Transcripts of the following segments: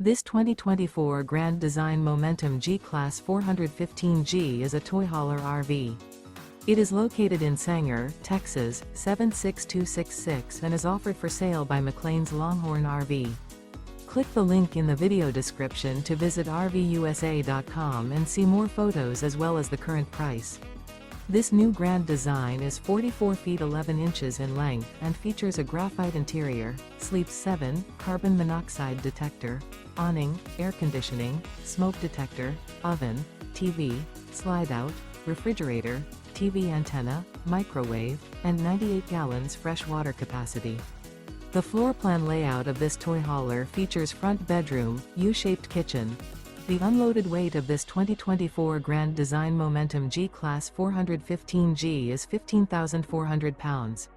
This 2024 Grand Design Momentum G-Class 415G is a toy hauler RV. It is located in Sanger, Texas, 76266 and is offered for sale by McClain's Longhorn RV. Click the link in the video description to visit RVUSA.com and see more photos as well as the current price. This new Grand Design is 44 feet 11 inches in length and features a graphite interior, sleeps 7, carbon monoxide detector, awning, air conditioning, smoke detector, oven, TV, slide-out, refrigerator, TV antenna, microwave, and 98 gallons fresh water capacity. The floor plan layout of this toy hauler features front bedroom, U-shaped kitchen. The unloaded weight of this 2024 Grand Design Momentum G-Class 415G is 15,400 pounds.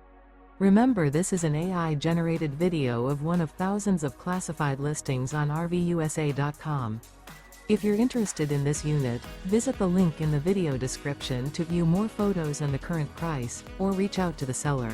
Remember, this is an AI-generated video of one of thousands of classified listings on RVUSA.com. If you're interested in this unit, visit the link in the video description to view more photos and the current price, or reach out to the seller.